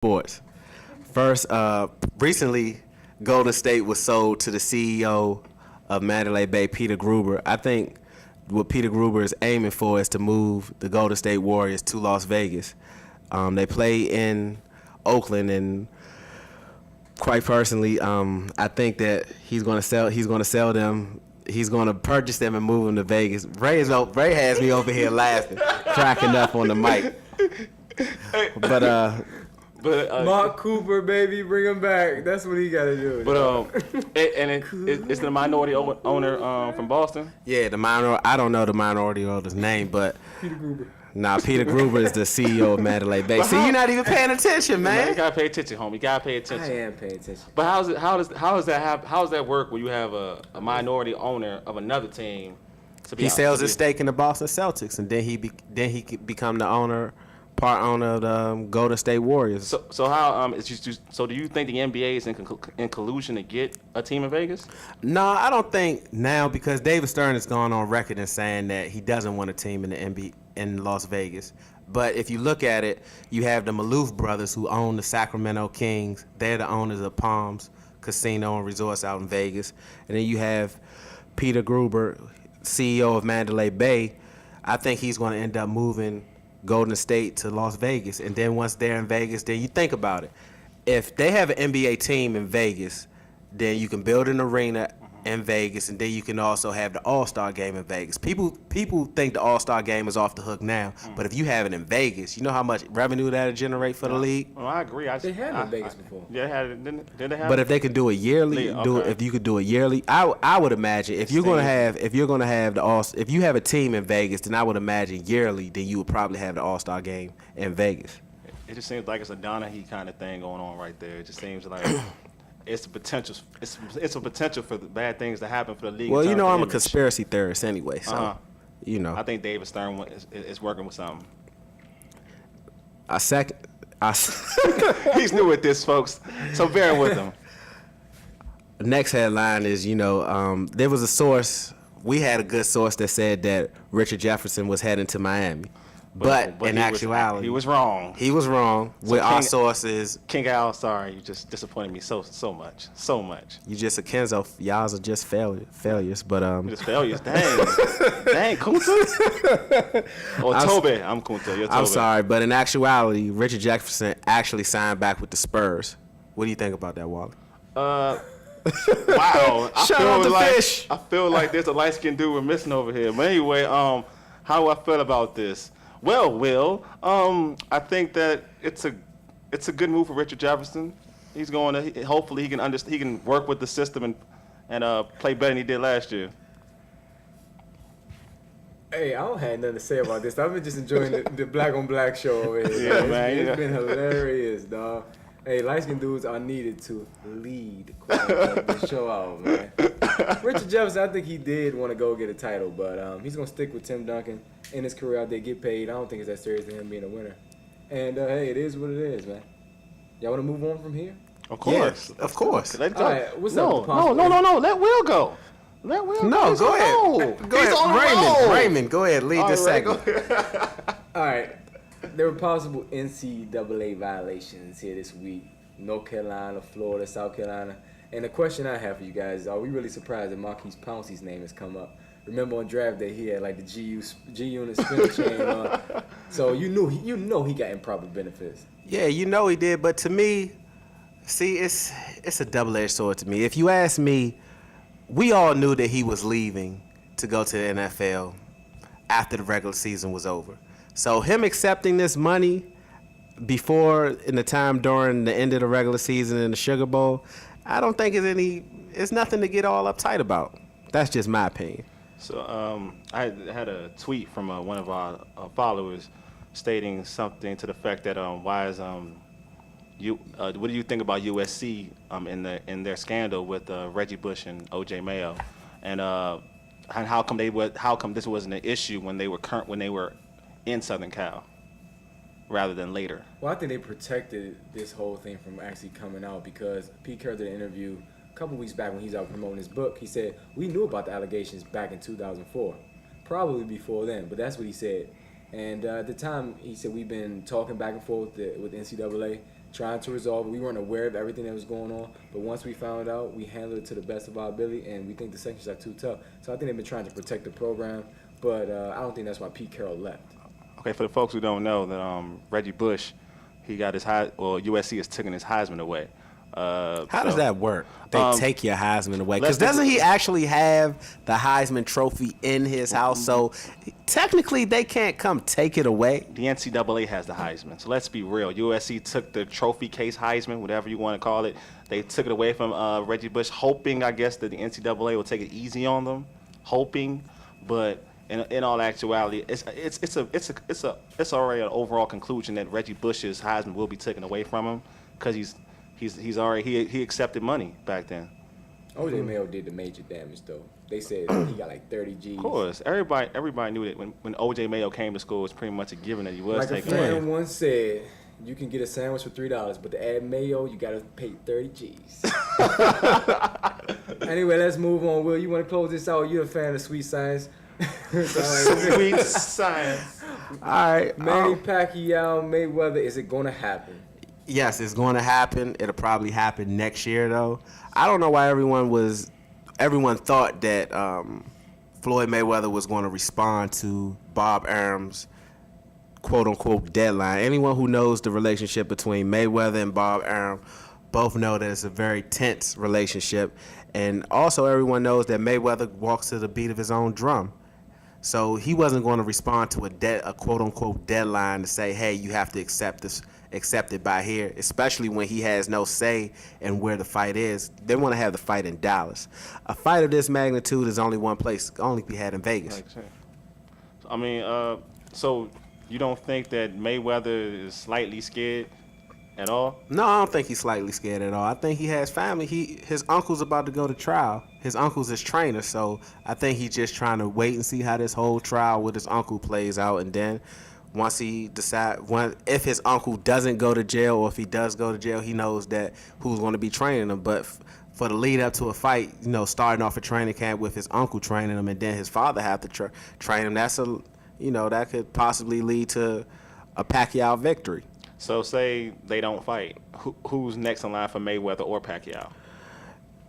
Sports. First, recently, Golden State was sold to the CEO of Mandalay Bay, Peter Gruber. I think what Peter Gruber is aiming for is to move the Golden State Warriors to Las Vegas. They play in Oakland, and quite personally, I think that he's going to sell. He's going to sell them. He's going to purchase them and move them to Vegas. Ray has me over here laughing, cracking up on the mic. But Mark Cooper, baby, bring him back. That's what he got to do. It's the minority owner from Boston. Yeah, I don't know the minority owner's name, but Peter Gruber. Peter Gruber is the CEO of Mandalay Bay. See, you're not even paying attention, man. You gotta pay attention, homie. You gotta pay attention. I am paying attention. But how does that work when you have a minority owner of another team? He sells his stake in the Boston Celtics, and then he become the part owner of the Golden State Warriors. So how so do you think the NBA is in collusion to get a team in Vegas? No, I don't think now, because David Stern has gone on record and saying that he doesn't want a team in the NBA in Las Vegas. But if you look at it, you have the Maloof brothers who own the Sacramento Kings. They're the owners of Palms Casino and Resorts out in Vegas. And then you have Peter Gruber, CEO of Mandalay Bay. I think he's going to end up moving Golden State to Las Vegas. And then once they're in Vegas, then you think about it. If they have an NBA team in Vegas, then you can build an arena in Vegas, and then you can also have the All-Star game in Vegas. People think the All-Star game is off the hook now, but if you have it in Vegas, you know how much revenue that'll generate for the league? Well, I agree. They had it in Vegas before. Yeah, they had it. Didn't they have But it? if they can do it yearly, if you could do it yearly, I would imagine if you have if you have a team in Vegas, then I would imagine yearly, then you would probably have the All-Star game in Vegas. It just seems like it's a Donahue kind of thing going on right there. It just seems like it's a potential. It's a potential for the bad things to happen for the league. Well, I'm a conspiracy theorist anyway, so I think David Stern is working with something. He's new at this, folks, so bear with him. Next headline is, there was a source. We had a good source that said that Richard Jefferson was heading to Miami. But in actuality, he was wrong. He was wrong. With our sources, King Al, sorry, you just disappointed me so much. You just a Kenzo. Y'all are just failures. But just failures. Dang, Kunta. Or Tobe. I'm Kunta. You're Tobe. I'm sorry, but in actuality, Richard Jefferson actually signed back with the Spurs. What do you think about that, Wally? Wow. Shout out to Fish. I feel like there's a light-skinned dude we're missing over here. But anyway, how do I feel about this? Well, Will, I think that it's a good move for Richard Jefferson. He's going to hopefully he can work with the system and play better than he did last year. Hey, I don't have nothing to say about this. I've been just enjoying the Black on Black show over here. Yeah, man. It's been hilarious, dog. Hey, light-skinned dudes are needed to lead the show out, man. Richard Jefferson, I think he did want to go get a title, but he's going to stick with Tim Duncan in his career out there, get paid. I don't think it's that serious to him being a winner. And, hey, it is what it is, man. Y'all want to move on from here? Of course. Yes, of course. Let's go. All right, what's no, up? No. Let Will go. Let Will go. No, go ahead. Go ahead. Raymond, go ahead. Lead this segment. All right. There were possible NCAA violations here this week. North Carolina, Florida, South Carolina. And the question I have for you guys is, are we really surprised that Marquise Pouncey's name has come up? Remember on draft day, he had like the G-Unit spinner chain on. So you know he got improper benefits. Yeah, he did. But to me, see, it's a double-edged sword to me. If you ask me, we all knew that he was leaving to go to the NFL after the regular season was over. So him accepting this money before in the time during the end of the regular season in the Sugar Bowl, I don't think it's nothing to get all uptight about. That's just my opinion. So I had a tweet from one of our followers stating something to the fact that what do you think about USC in their scandal with Reggie Bush and O.J. Mayo, and how come this wasn't an issue when they were in Southern Cal rather than later? Well, I think they protected this whole thing from actually coming out because Pete Carroll did an interview a couple weeks back when he was out promoting his book. He said, we knew about the allegations back in 2004, probably before then, but that's what he said. And at the time, he said, we've been talking back and forth with NCAA, trying to resolve it. We weren't aware of everything that was going on, but once we found out, we handled it to the best of our ability, and we think the sanctions are too tough. So I think they've been trying to protect the program, but I don't think that's why Pete Carroll left. Okay, for the folks who don't know, that Reggie Bush, he got his USC has taken his Heisman away. How does that work? They take your Heisman away? Because let's- doesn't he actually have the Heisman Trophy in his house? So technically, they can't come take it away. The NCAA has the Heisman. So let's be real. USC took the trophy case Heisman, whatever you want to call it. They took it away from Reggie Bush, hoping, I guess, that the NCAA will take it easy on them, hoping. But in all actuality, it's already an overall conclusion that Reggie Bush's Heisman will be taken away from him because he's already he accepted money back then. OJ Mayo did the major damage though. They said he got like 30 G's. Of course, everybody knew that when OJ Mayo came to school, it was pretty much a given that he was Like a taking money. fan once said, you can get a sandwich for $3, but to add mayo, you gotta pay 30 G's. Anyway, let's move on. Will, you want to close this out? You're a fan of Sweet Science. Sweet science. All right. Manny Pacquiao, Mayweather, is it gonna happen? Yes, it's going to happen. It'll probably happen next year, though. I don't know why everyone thought that Floyd Mayweather was going to respond to Bob Arum's quote-unquote deadline. Anyone who knows the relationship between Mayweather and Bob Arum both know that it's a very tense relationship. And also everyone knows that Mayweather walks to the beat of his own drum. So he wasn't going to respond to a quote-unquote deadline to say, hey, you have to accept it by here, especially when he has no say in where the fight is. They want to have the fight in Dallas. A fight of this magnitude is only one place. It can only be had in Vegas. I mean, so you don't think that Mayweather is slightly scared at all? No, I don't think he's slightly scared at all. I think he has family. His uncle's about to go to trial. His uncle's his trainer, so I think he's just trying to wait and see how this whole trial with his uncle plays out, and then once he if his uncle doesn't go to jail, or if he does go to jail, he knows that who's going to be training him. But for the lead up to a fight, starting off a training camp with his uncle training him, and then his father have to train him, that could possibly lead to a Pacquiao victory. So say they don't fight. Who's next in line for Mayweather or Pacquiao?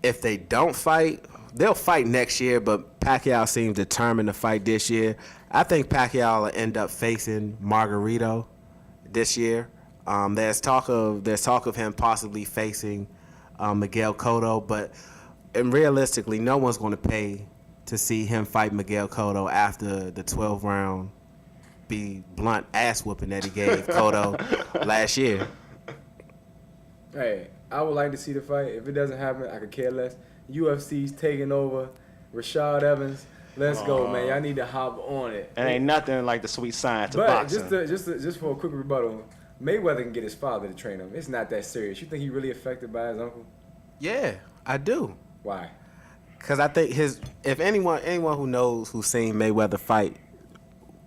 If they don't fight, they'll fight next year, but Pacquiao seems determined to fight this year. I think Pacquiao will end up facing Margarito this year. There's talk of him possibly facing Miguel Cotto, but realistically, no one's going to pay to see him fight Miguel Cotto after the 12-round be blunt ass whooping that he gave Cotto last year. Hey, I would like to see the fight. If it doesn't happen, I could care less. UFC's taking over. Rashad Evans, let's go, man. Y'all need to hop on it. And ain't nothing like the sweet science of But boxing. just for a quick rebuttal, Mayweather can get his father to train him. It's not that serious. You think he really affected by his uncle? Yeah, I do. Why? Because I think if anyone who's seen Mayweather fight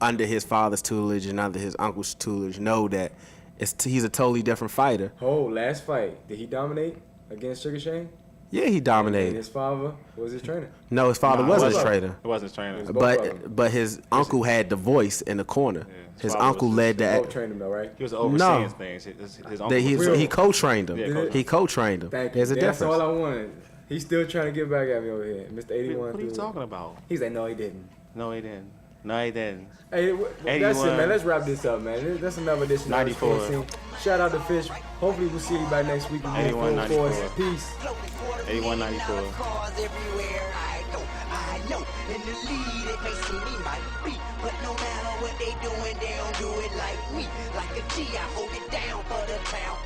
under his father's tutelage and under his uncle's tutelage know that he's a totally different fighter. Oh, last fight, did he dominate against Sugar Shane? Yeah, he And dominated. his father was his trainer. No, his father Nah, wasn't it a wasn't. trainer. It wasn't his trainer. It was both of them. But his uncle had the voice in the corner. his His father uncle was led Both the. trained him though, right? He was overseeing No. things. His uncle That was Real. he co-trained him. Yeah, co-trained. He co-trained him. Thank you. There's a That's difference. all I wanted. He's still trying to get back at me over here. Mr. 81. What are you talking about? He's like, no, he didn't. No, he didn't. No, he didn't. Hey, that's it, man. Let's wrap this up, man. That's another edition of 94. the Sports Scene. Shout out to Fish. Hopefully we'll see you back next week. 81, 94. Peace. 8194. Cars everywhere I know. In the lead, it may seem he might be. But no matter what they doing, they don't do it like me. Like a G, I hold it down for the town.